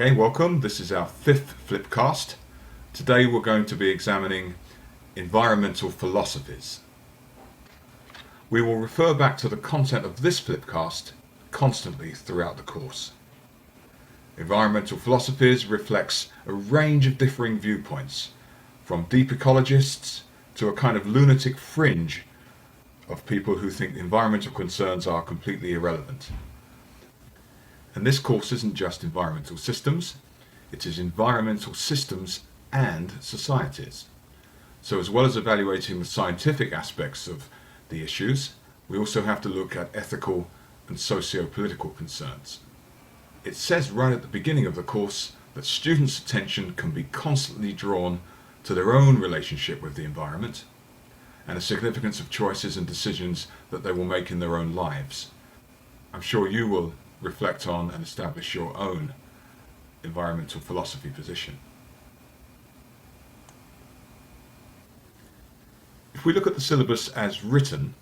Okay, welcome. This is our fifth Flipcast. Today we're going to be examining environmental philosophies. We will refer back to the content of this Flipcast constantly throughout the course. Environmental philosophies reflects a range of differing viewpoints, from deep ecologists to a kind of lunatic fringe of people who think environmental concerns are completely irrelevant. And this course isn't just environmental systems, it is environmental systems and societies. So as well as evaluating the scientific aspects of the issues, we also have to look at ethical and socio-political concerns. It says right at the beginning of the course that students' attention can be constantly drawn to their own relationship with the environment and the significance of choices and decisions that they will make in their own lives. I'm sure you will reflect on and establish your own environmental philosophy position. If we look at the syllabus as written,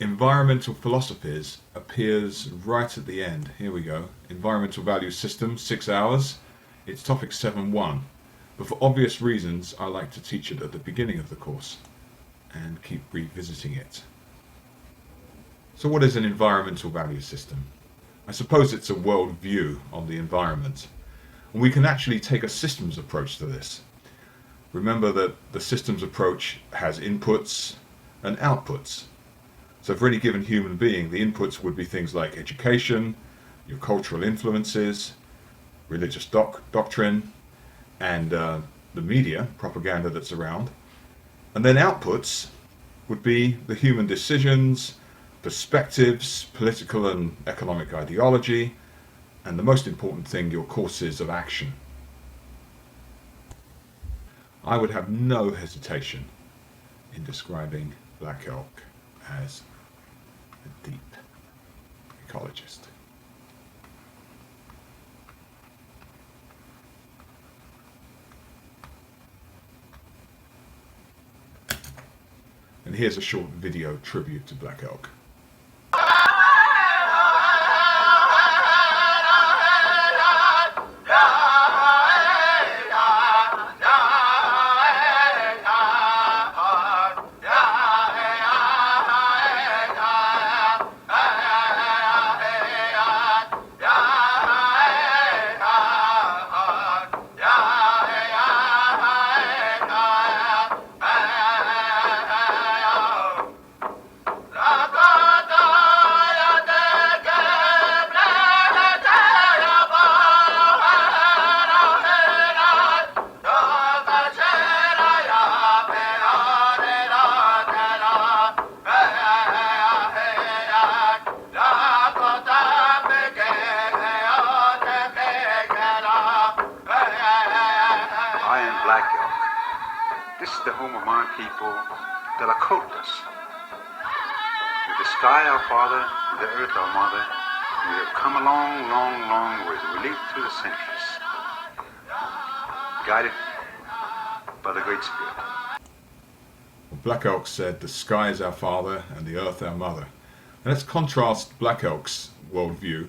environmental philosophies appears right at the end. Here we go. Environmental value system, 6 hours. It's topic 7.1. But for obvious reasons, I like to teach it at the beginning of the course and keep revisiting it. So what is an environmental value system? I suppose it's a world view on the environment. And we can actually take a systems approach to this. Remember that the systems approach has inputs and outputs. So for any given human being, the inputs would be things like education, your cultural influences, religious doctrine, and the media, propaganda that's around. And then outputs would be the human decisions, perspectives, political and economic ideology, and the most important thing, your courses of action. I would have no hesitation in describing Black Elk as a deep ecologist. And here's a short video tribute to Black Elk. This is the home of my people, the Lakotas. With the sky our father, with the earth our mother, we have come a long, long, long way. We live through the centuries, guided by the Great Spirit. Black Elk said, the sky is our father and the earth our mother. And let's contrast Black Elk's worldview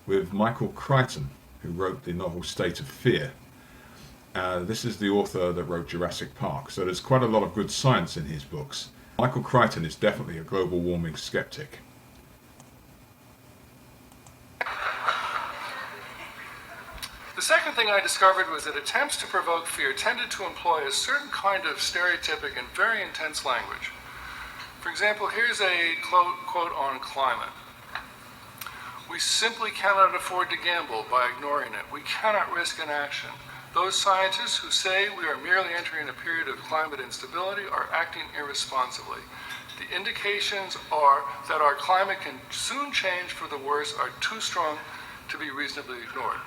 with Michael Crichton, who wrote the novel State of Fear. This is the author that wrote Jurassic Park, so there's quite a lot of good science in his books. Michael Crichton is definitely a global warming skeptic. The second thing I discovered was that attempts to provoke fear tended to employ a certain kind of stereotypic and very intense language. For example, here's a quote on climate. We simply cannot afford to gamble by ignoring it. We cannot risk inaction. Those scientists who say we are merely entering a period of climate instability are acting irresponsibly. The indications are that our climate can soon change for the worse are too strong to be reasonably ignored.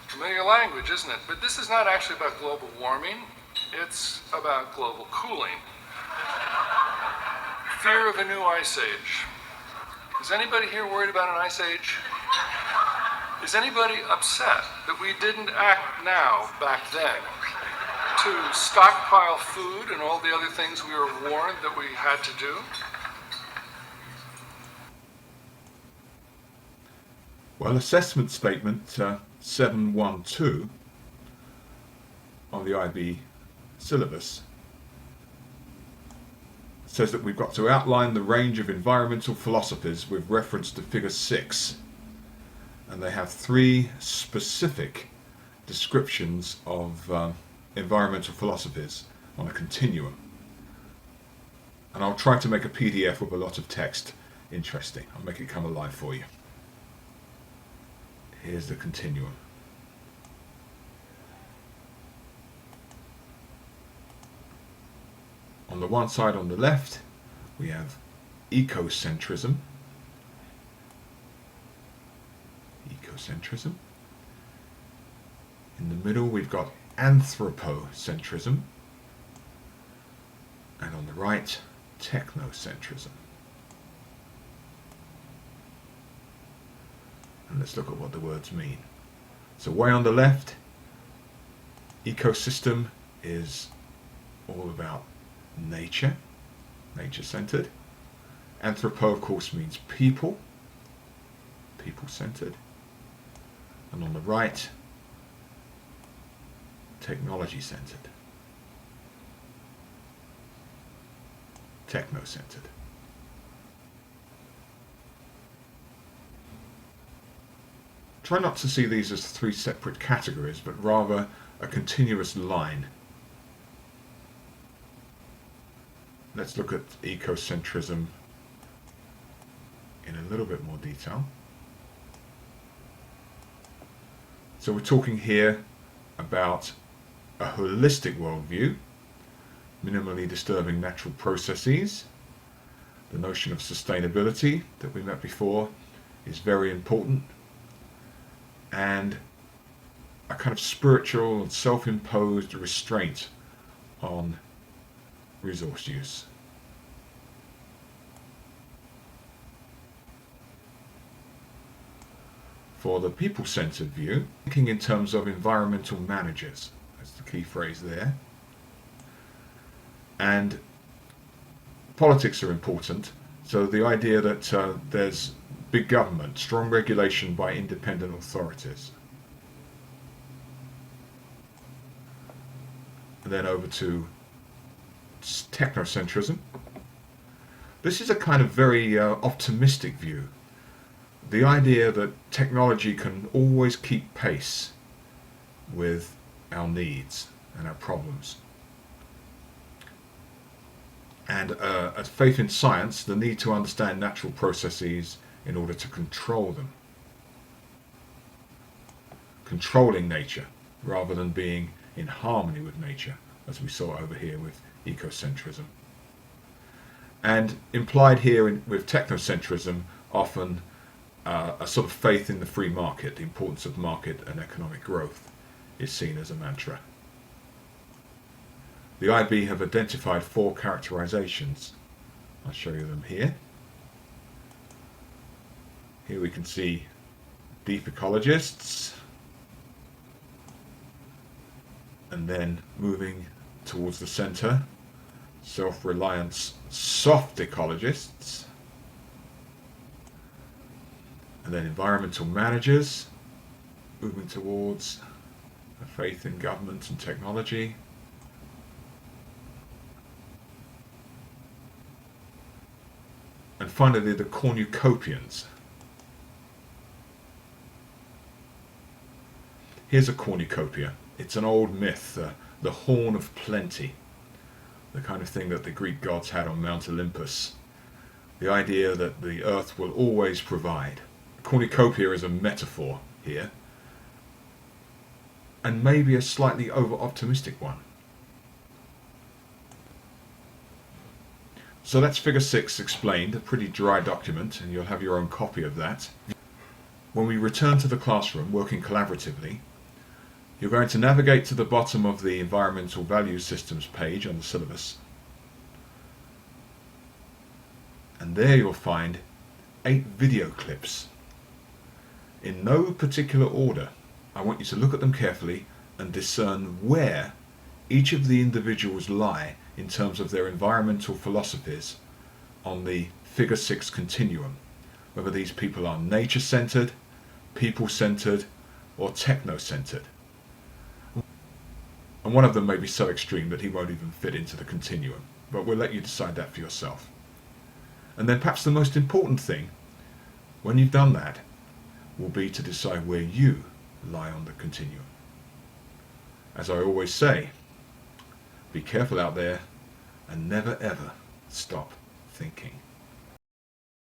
Familiar language, isn't it? But this is not actually about global warming. It's about global cooling. Fear of a new ice age. Is anybody here worried about an ice age? Is anybody upset that we didn't act now, back then, to stockpile food and all the other things we were warned that we had to do? Well, assessment statement 712 on the IB syllabus says that we've got to outline the range of environmental philosophies with reference to figure 6. And they have 3 specific descriptions of environmental philosophies on a continuum. And I'll try to make a PDF with a lot of text interesting. I'll make it come alive for you. Here's the continuum. On the one side, on the left, we have ecocentrism. Ecocentrism. In the middle, we've got anthropocentrism. And on the right, technocentrism. And let's look at what the words mean. So way on the left, ecosystem is all about nature, nature-centered. Anthropo, of course, means people, people-centered. And on the right, technology-centered, techno-centered. Try not to see these as 3 separate categories, but rather a continuous line. Let's look at ecocentrism in a little bit more detail. So we're talking here about a holistic worldview, minimally disturbing natural processes. The notion of sustainability that we met before is very important, and a kind of spiritual and self-imposed restraint on resource use. For the people-centered view, thinking in terms of environmental managers, that's the key phrase there. And politics are important, so the idea that there's big government, strong regulation by independent authorities. And then over to technocentrism. This is a kind of very optimistic view. The idea that technology can always keep pace with our needs and our problems. And a faith in science, the need to understand natural processes in order to control them. Controlling nature rather than being in harmony with nature, as we saw over here with ecocentrism. And implied here with technocentrism, often a sort of faith in the free market, the importance of market and economic growth is seen as a mantra. The IB have identified 4 characterizations. I'll show you them here. Here we can see deep ecologists, and then moving towards the center, self-reliance soft ecologists, and then environmental managers, moving towards a faith in government and technology, and finally the cornucopians. Here's a cornucopia. It's an old myth, the horn of plenty, the kind of thing that the Greek gods had on Mount Olympus. The idea that the earth will always provide. Cornucopia is a metaphor here, and maybe a slightly over-optimistic one. So that's figure 6 explained, a pretty dry document, and you'll have your own copy of that. When we return to the classroom, working collaboratively, you're going to navigate to the bottom of the Environmental Value Systems page on the syllabus. And there you'll find 8 video clips. In no particular order. I want you to look at them carefully and discern where each of the individuals lie in terms of their environmental philosophies on the figure 6 continuum. Whether these people are nature-centered, people-centered, or techno-centered. And one of them may be so extreme that he won't even fit into the continuum, but we'll let you decide that for yourself. And then perhaps the most important thing, when you've done that, will be to decide where you lie on the continuum. As I always say, be careful out there and never ever stop thinking.